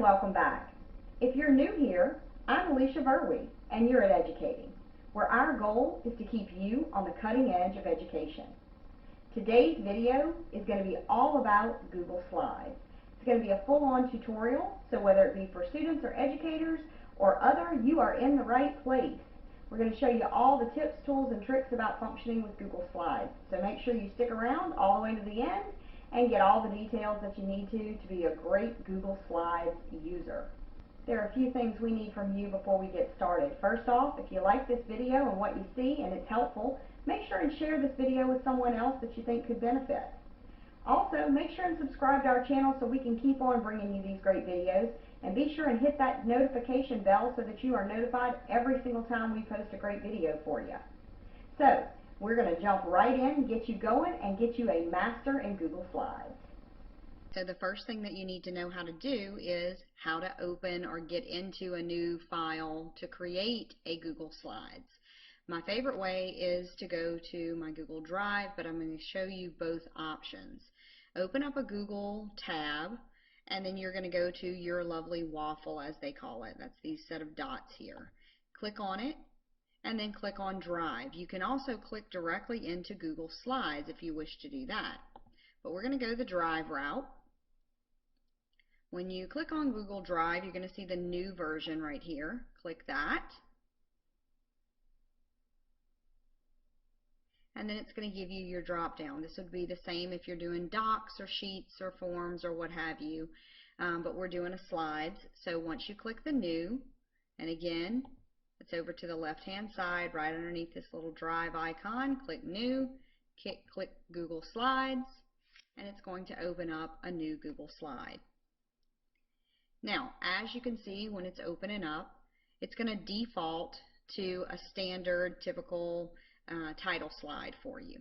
welcome back. If you're new here, I'm Alicia Burwee, and you're at EDGEucating, where our goal is to keep you on the cutting edge of education. Today's video is going to be all about Google Slides. It's going to be a full-on tutorial, so whether it be for students or educators or other, you are in the right place. We're going to show you all the tips, tools, and tricks about functioning with Google Slides. So make sure you stick around all the way to the end and get all the details that you need to be a great Google Slides user. There are a few things we need from you before we get started. First off, if you like this video and what you see and it's helpful, make sure and share this video with someone else that you think could benefit. Also, make sure and subscribe to our channel so we can keep on bringing you these great videos, and be sure and hit that notification bell so that you are notified every single time we post a great video for you. So, we're going to jump right in, get you going, and get you a master in Google Slides. So the first thing that you need to know how to do is how to open or get into a new file to create a Google Slides. My favorite way is to go to my Google Drive, but I'm going to show you both options. Open up a Google tab, and then you're going to go to your lovely waffle, as they call it. That's these set of dots here. Click on it, and then click on Drive. You can also click directly into Google Slides if you wish to do that. But we're going to go the Drive route. When you click on Google Drive, you're going to see the new version right here. Click that. And then it's going to give you your drop down. This would be the same if you're doing docs or sheets or forms or what have you, but we're doing a slides. So once you click the new, and again, it's over to the left hand side right underneath this little drive icon, click new, click Google Slides, and it's going to open up a new Google slide. Now, as you can see, when it's opening up, it's going to default to a standard typical title slide for you.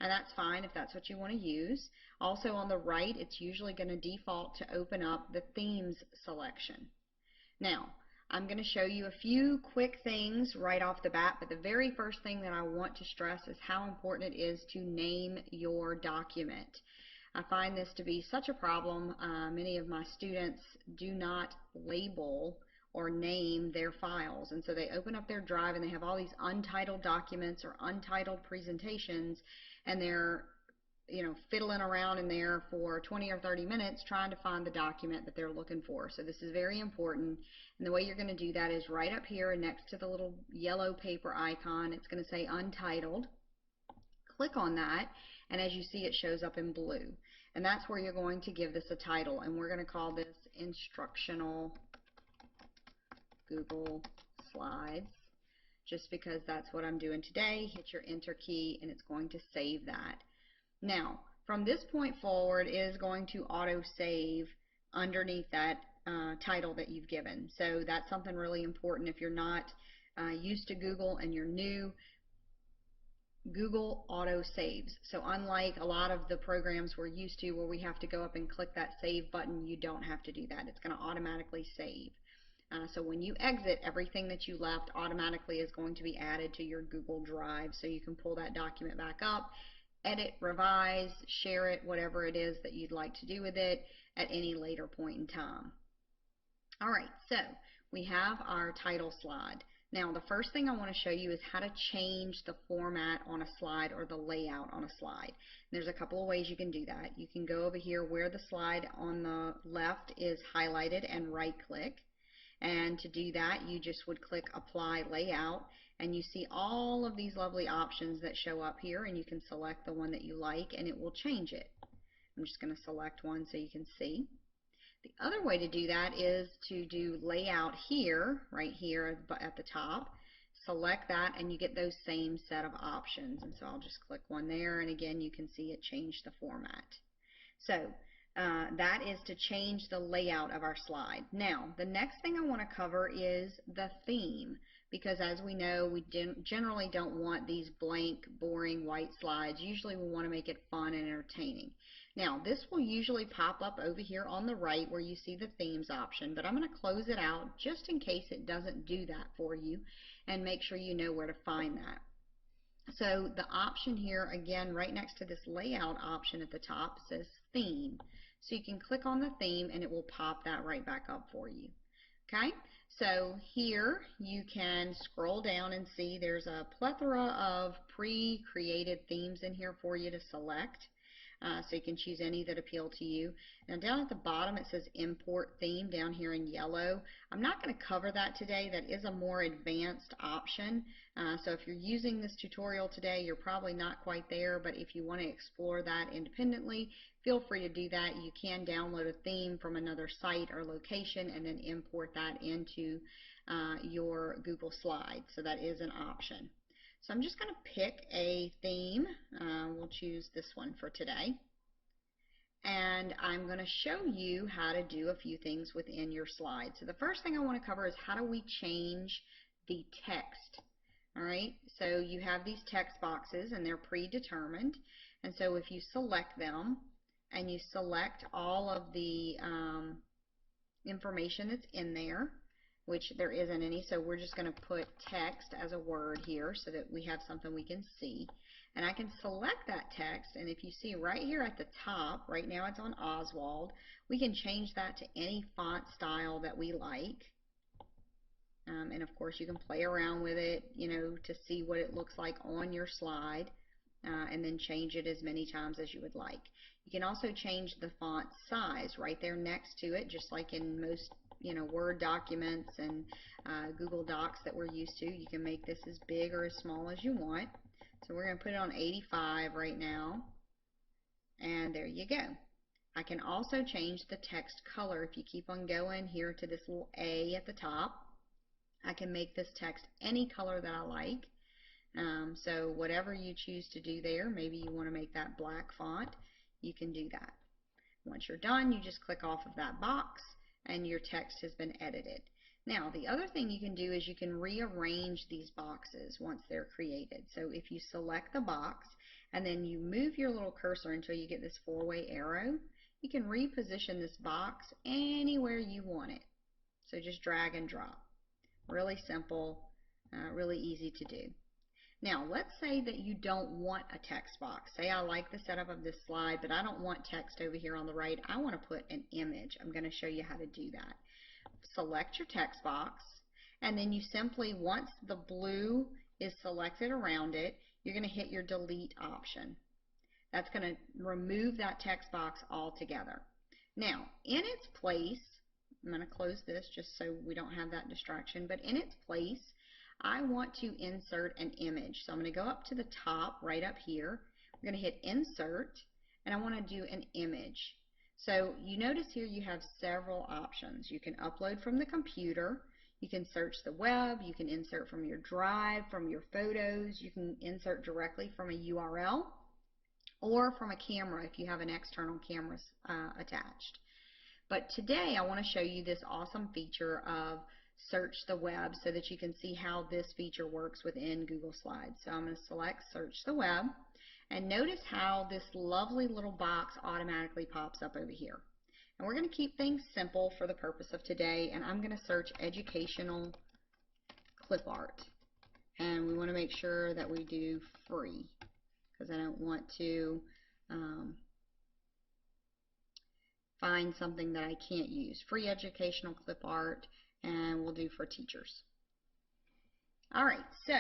And that's fine if that's what you want to use. Also on the right, it's usually going to default to open up the themes selection. Now, I'm going to show you a few quick things right off the bat, but the very first thing that I want to stress is how important it is to name your document. I find this to be such a problem. Many of my students do not label or name their files, and so they open up their drive and they have all these untitled documents or untitled presentations, and they're fiddling around in there for 20 or 30 minutes trying to find the document that they're looking for. So this is very important, and the way you're going to do that is right up here next to the little yellow paper icon. It's going to say Untitled. Click on that, and as you see, it shows up in blue, and that's where you're going to give this a title, and we're going to call this Instructional Google Slides, just because that's what I'm doing today. Hit your enter key and it's going to save that. Now, from this point forward, it is going to auto save underneath that title that you've given. So that's something really important if you're not used to Google and you're new. Google auto saves. So unlike a lot of the programs we're used to where we have to go up and click that save button, you don't have to do that. It's going to automatically save. So when you exit, everything that you left automatically is going to be added to your Google Drive, so you can pull that document back up, edit, revise, share it, whatever it is that you'd like to do with it at any later point in time. Alright, so we have our title slide. Now the first thing I want to show you is how to change the format on a slide or the layout on a slide. There's a couple of ways you can do that. You can go over here where the slide on the left is highlighted and right click. And to do that, you just would click Apply Layout, and you see all of these lovely options that show up here, and you can select the one that you like and it will change it. I'm just going to select one so you can see. The other way to do that is to do Layout here, right here at the top. Select that and you get those same set of options. And so I'll just click one there, and again you can see it changed the format. So that is to change the layout of our slide. Now, the next thing I want to cover is the theme, because as we know, we generally don't want these blank, boring white slides. Usually we want to make it fun and entertaining. Now, this will usually pop up over here on the right where you see the themes option, but I'm going to close it out just in case it doesn't do that for you, and make sure you know where to find that. So the option here, again, right next to this layout option at the top says theme. So you can click on the theme and it will pop that right back up for you. Okay, so here you can scroll down and see there's a plethora of pre-created themes in here for you to select. So you can choose any that appeal to you. Now down at the bottom it says import theme down here in yellow. I'm not going to cover that today. That is a more advanced option. So if you're using this tutorial today, you're probably not quite there, but if you want to explore that independently, feel free to do that. You can download a theme from another site or location and then import that into your Google Slides. So that is an option. So I'm just going to pick a theme. We'll choose this one for today. And I'm going to show you how to do a few things within your slides. So the first thing I want to cover is how do we change the text. All right, so you have these text boxes and they're predetermined. And so if you select them and you select all of the information that's in there, which there isn't any, so we're just going to put text as a word here so that we have something we can see. And I can select that text, and if you see right here at the top, right now it's on Oswald, we can change that to any font style that we like. And of course you can play around with it, you know, to see what it looks like on your slide, and then change it as many times as you would like. You can also change the font size right there next to it, just like in most, you know, Word documents and Google Docs that we're used to. You can make this as big or as small as you want. So we're going to put it on 85 right now, and there you go. I can also change the text color. If you keep on going here to this little A at the top, I can make this text any color that I like. So whatever you choose to do there, maybe you want to make that black font, you can do that. Once you're done, you just click off of that box and your text has been edited. Now the other thing you can do is you can rearrange these boxes once they're created. So if you select the box and then you move your little cursor until you get this four-way arrow, you can reposition this box anywhere you want it. So just drag and drop. Really simple, really easy to do. Now let's say that you don't want a text box. Say I like the setup of this slide, but I don't want text over here on the right. I want to put an image. I'm going to show you how to do that. Select your text box, and then you simply, once the blue is selected around it, you're going to hit your delete option. That's going to remove that text box altogether. Now in its place, I'm going to close this just so we don't have that distraction, but in its place I want to insert an image. So I'm going to go up to the top right up here. We're going to hit insert and I want to do an image. So you notice here you have several options. You can upload from the computer, you can search the web, you can insert from your drive, from your photos, you can insert directly from a URL or from a camera if you have an external camera attached. But today I want to show you this awesome feature of search the web so that you can see how this feature works within Google Slides. So I'm going to select search the web, and notice how this lovely little box automatically pops up over here. And we're going to keep things simple for the purpose of today, and I'm going to search educational clip art. And we want to make sure that we do free because I don't want to find something that I can't use. Free educational clip art, and we'll do for teachers. Alright, so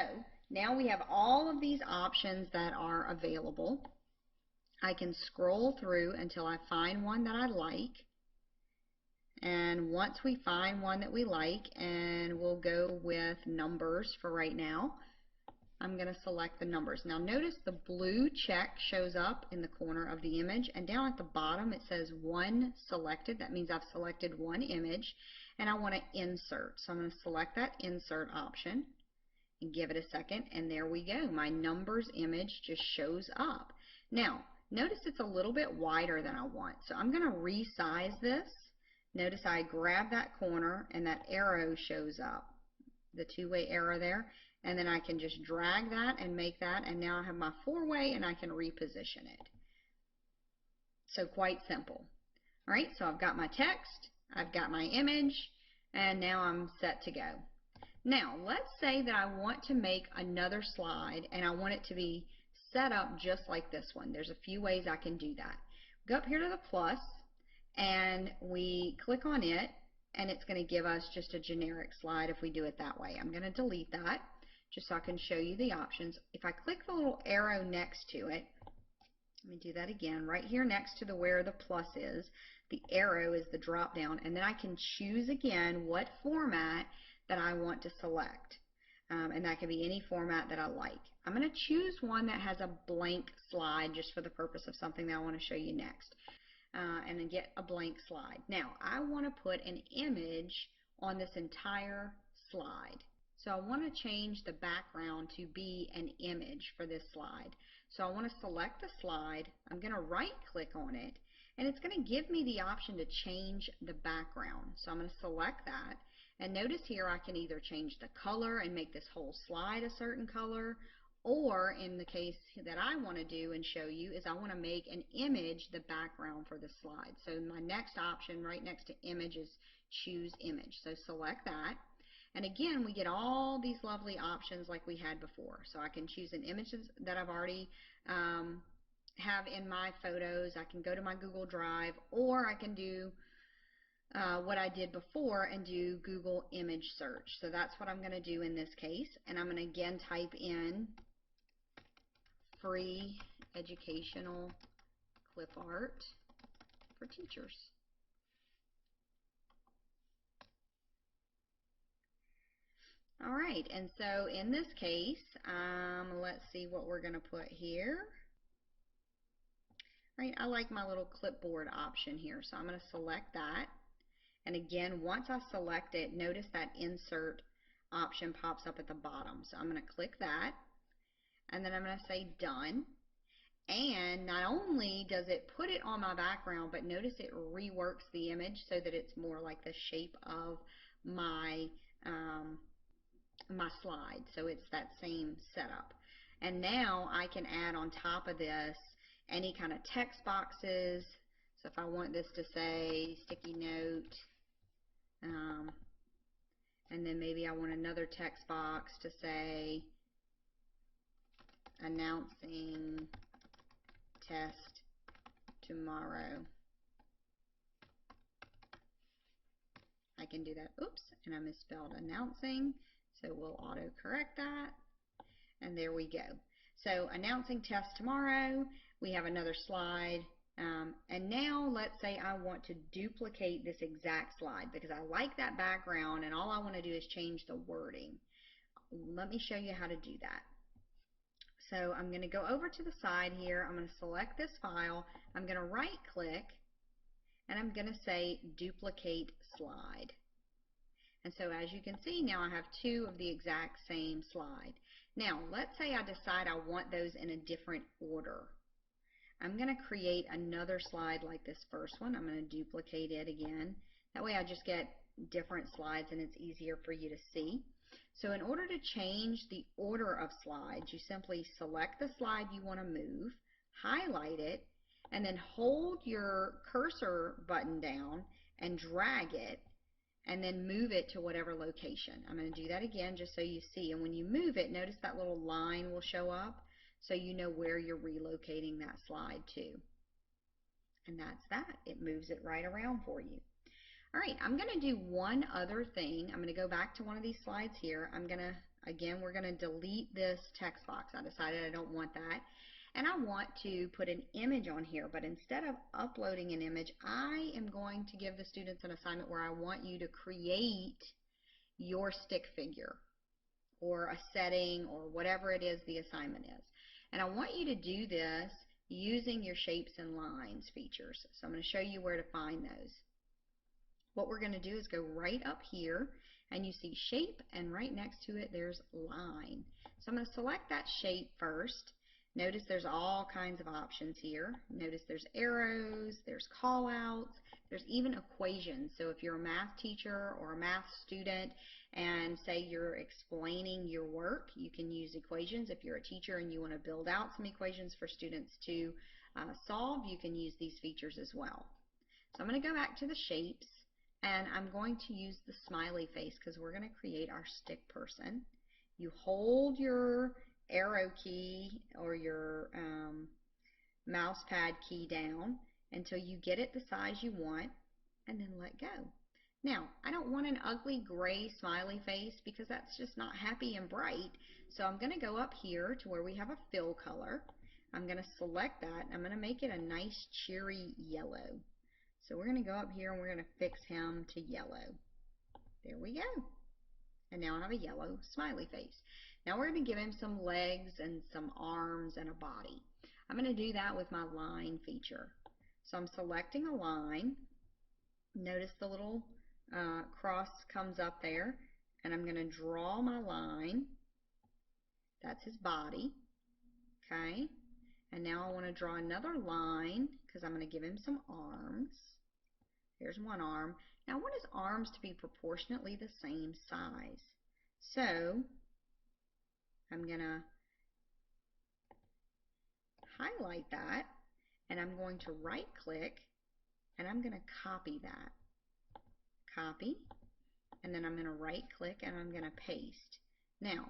now we have all of these options that are available. I can scroll through until I find one that I like, and once we find one that we like, and we'll go with numbers for right now, I'm going to select the numbers. Now notice the blue check shows up in the corner of the image, and down at the bottom it says one selected. That means I've selected one image and I want to insert. So I'm going to select that insert option and give it a second, and there we go. My numbers image just shows up. Now notice it's a little bit wider than I want, so I'm going to resize this. Notice I grab that corner and that arrow shows up, the two-way arrow there, and then I can just drag that and make that, and now I have my four-way and I can reposition it. So quite simple. Alright, so I've got my text, I've got my image, and now I'm set to go. Now let's say that I want to make another slide and I want it to be set up just like this one. There's a few ways I can do that. Go up here to the plus, and we click on it, and it's going to give us just a generic slide if we do it that way. I'm going to delete that just so I can show you the options. If I click the little arrow next to it, let me do that again. Right here next to where the plus is, the arrow is the drop down, and then I can choose again what format that I want to select. And that can be any format that I like. I'm going to choose one that has a blank slide just for the purpose of something that I want to show you next. And then get a blank slide. Now, I want to put an image on this entire slide. So I want to change the background to be an image for this slide. So I want to select the slide, I'm going to right click on it, and it's going to give me the option to change the background. So I'm going to select that, and notice here I can either change the color and make this whole slide a certain color, or in the case that I want to do and show you is I want to make an image the background for the slide. So my next option right next to image is choose image. So select that. And again, we get all these lovely options like we had before. So I can choose an image that I've already have in my photos. I can go to my Google Drive, or I can do what I did before and do Google image search. So that's what I'm going to do in this case. And I'm going to again type in free educational clip art for teachers. All right, and so in this case, let's see what we're going to put here. Right, I like my little clipboard option here, so I'm going to select that. And again, once I select it, notice that insert option pops up at the bottom. So I'm going to click that, and then I'm going to say done. And not only does it put it on my background, but notice it reworks the image so that it's more like the shape of my my slide. So it's that same setup. And now I can add on top of this any kind of text boxes. So if I want this to say sticky note, and then maybe I want another text box to say announcing test tomorrow. I can do that. Oops, and I misspelled announcing, so we'll auto correct that, and there we go. So announcing test tomorrow, we have another slide, and now let's say I want to duplicate this exact slide because I like that background and all I want to do is change the wording. Let me show you how to do that. So I'm going to go over to the side here, I'm going to select this file, I'm going to right click, and I'm going to say duplicate slide. And so as you can see, now I have two of the exact same slide. Now let's say I decide I want those in a different order. I'm going to create another slide like this first one. I'm going to duplicate it again. That way I just get different slides and it's easier for you to see. So in order to change the order of slides, you simply select the slide you want to move, highlight it, and then hold your cursor button down and drag it, and then move it to whatever location. I'm going to do that again just so you see. And when you move it, notice that little line will show up so you know where you're relocating that slide to. And that's that. It moves it right around for you. All right, I'm going to do one other thing. I'm going to go back to one of these slides here. I'm going to, again, we're going to delete this text box. I decided I don't want that. And I want to put an image on here, but instead of uploading an image, I am going to give the students an assignment where I want you to create your stick figure or a setting or whatever it is the assignment is. And I want you to do this using your shapes and lines features. So I'm going to show you where to find those. What we're going to do is go right up here, and you see shape, and right next to it there's line. So I'm going to select that shape first. Notice there's all kinds of options here. Notice there's arrows, there's call outs, there's even equations. So if you're a math teacher or a math student and say you're explaining your work, you can use equations. If you're a teacher and you want to build out some equations for students to solve, you can use these features as well. So I'm going to go back to the shapes, and I'm going to use the smiley face because we're going to create our stick person. You hold your arrow key or your mouse pad key down. until you get it the size you want, and then let go. Now, I don't want an ugly gray smiley face because that's just not happy and bright. So I'm going to go up here to where we have a fill color. I'm going to select that, and I'm going to make it a nice cheery yellow. So we're going to go up here and we're going to fix him to yellow. There we go. And now I have a yellow smiley face. Now we're going to give him some legs and some arms and a body. I'm going to do that with my line feature. So I'm selecting a line. Notice the little cross comes up there, and I'm going to draw my line. That's his body. Okay. And now I want to draw another line because I'm going to give him some arms. Here's one arm. Now I want his arms to be proportionately the same size. So I'm going to highlight that, and I'm going to right click, and I'm going to copy that. Copy, and then I'm going to right click and I'm going to paste. Now,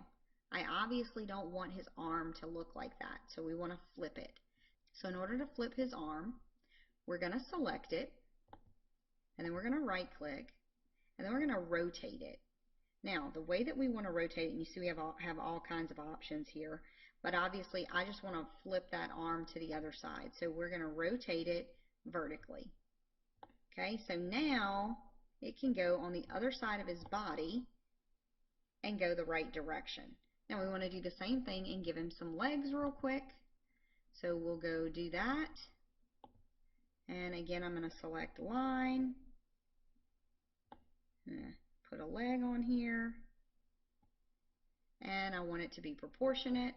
I obviously don't want his arm to look like that, so we want to flip it. So in order to flip his arm, we're going to select it, and then we're going to right click, and then we're going to rotate it. Now, the way that we want to rotate it, and you see we have all kinds of options here, but obviously I just want to flip that arm to the other side. So we're going to rotate it vertically. Okay, so now it can go on the other side of his body and go the right direction. Now we want to do the same thing and give him some legs real quick. So we'll go do that. And again, I'm going to select line. Put a leg on here. And I want it to be proportionate.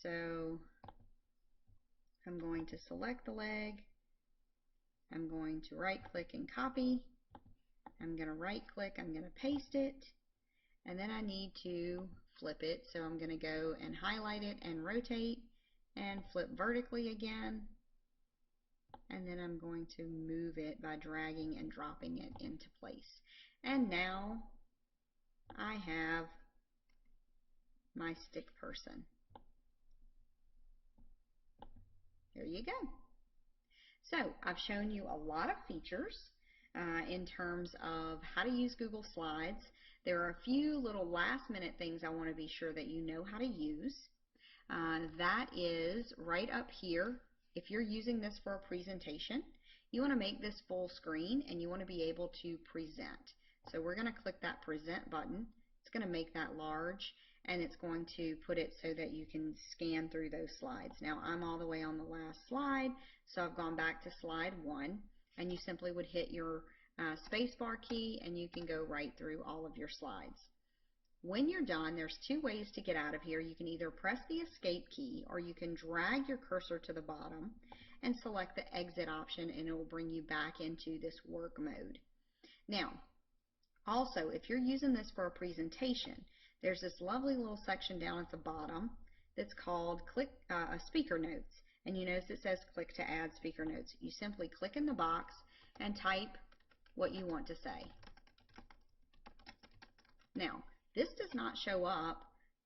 So I'm going to select the leg. I'm going to right click and copy. I'm going to right click, I'm going to paste it, and then I need to flip it. So I'm going to go and highlight it and rotate and flip vertically again, and then I'm going to move it by dragging and dropping it into place. And now I have my stick person. There you go. So I've shown you a lot of features in terms of how to use Google Slides. There are a few little last minute things I want to be sure that you know how to use. That is right up here. If you're using this for a presentation, you want to make this full screen and you want to be able to present. So we're going to click that present button. It's going to make that large, and it's going to put it so that you can scan through those slides. Now I'm all the way on the last slide, so I've gone back to slide 1, and you simply would hit your spacebar key and you can go right through all of your slides. When you're done, there's two ways to get out of here. You can either press the escape key, or you can drag your cursor to the bottom and select the exit option, and it will bring you back into this work mode. Now, also, if you're using this for a presentation, there's this lovely little section down at the bottom that's called speaker notes. And you notice it says click to add speaker notes. You simply click in the box and type what you want to say. Now, this does not show up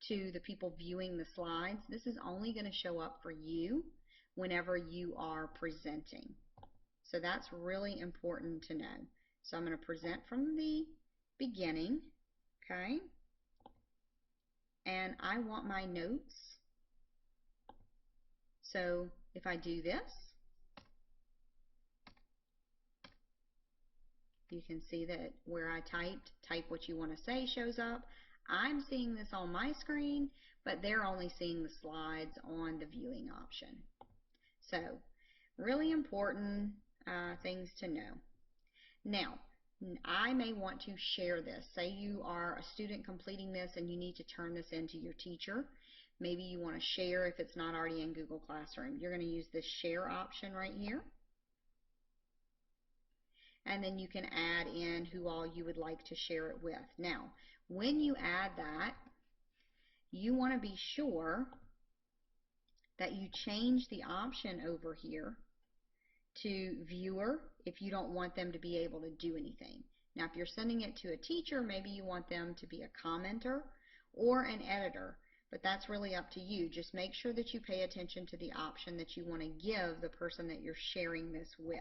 to the people viewing the slides. This is only going to show up for you whenever you are presenting. So that's really important to know. So I'm going to present from the beginning, okay? And I want my notes. So if I do this, you can see that where I type what you want to say shows up. I'm seeing this on my screen, but they're only seeing the slides on the viewing option. So really important things to know. Now, I may want to share this. Say you are a student completing this and you need to turn this into your teacher. Maybe you want to share if it's not already in Google Classroom. You're going to use this share option right here. And then you can add in who all you would like to share it with. Now, when you add that, you want to be sure that you change the option over here to viewer if you don't want them to be able to do anything. Now, if you're sending it to a teacher, maybe you want them to be a commenter or an editor. but that's really up to you. Just make sure that you pay attention to the option that you want to give the person that you're sharing this with,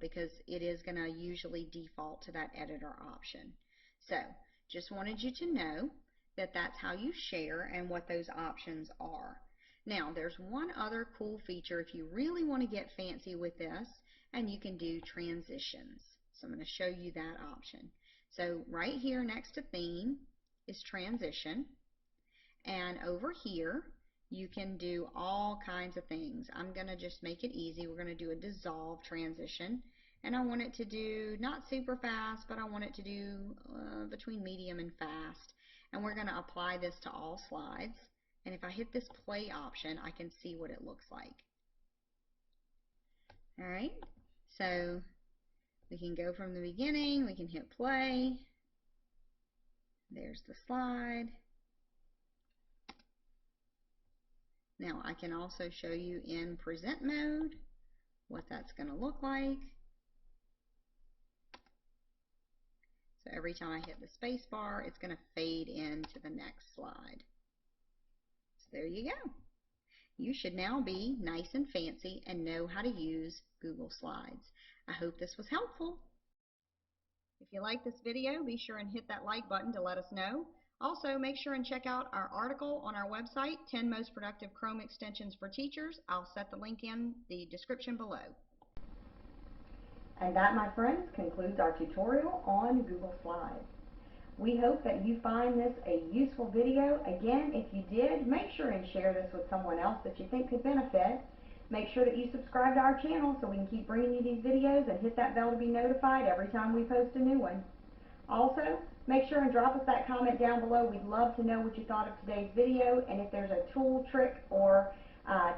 because it is going to usually default to that editor option. So just wanted you to know that that's how you share and what those options are. Now there's one other cool feature if you really want to get fancy with this, and you can do transitions. So I'm going to show you that option. So right here next to theme is transition, and over here you can do all kinds of things. I'm going to just make it easy. We're going to do a dissolve transition, and I want it to do not super fast, but I want it to do between medium and fast, and we're going to apply this to all slides. And if I hit this play option, I can see what it looks like. Alright, so we can go from the beginning, we can hit play. There's the slide. Now I can also show you in present mode what that's going to look like. So every time I hit the space bar, it's going to fade into the next slide. So there you go. You should now be nice and fancy and know how to use Google Slides. I hope this was helpful. If you like this video, be sure and hit that like button to let us know. Also, make sure and check out our article on our website, 10 Most Productive Chrome Extensions for Teachers. I'll set the link in the description below. And that, my friends, concludes our tutorial on Google Slides. We hope that you find this a useful video. Again, if you did, make sure and share this with someone else that you think could benefit. Make sure that you subscribe to our channel so we can keep bringing you these videos, and hit that bell to be notified every time we post a new one. Also, make sure and drop us that comment down below. We'd love to know what you thought of today's video, and if there's a tool, trick, or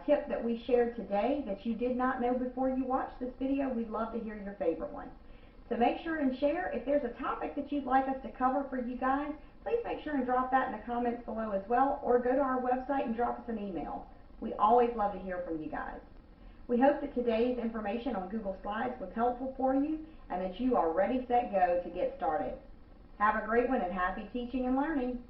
tip that we shared today that you did not know before you watched this video, we'd love to hear your favorite one. So make sure and share. If there's a topic that you'd like us to cover for you guys, please make sure and drop that in the comments below as well, or go to our website and drop us an email. We always love to hear from you guys. We hope that today's information on Google Slides was helpful for you, and that you are ready, set, go to get started. Have a great one, and happy teaching and learning.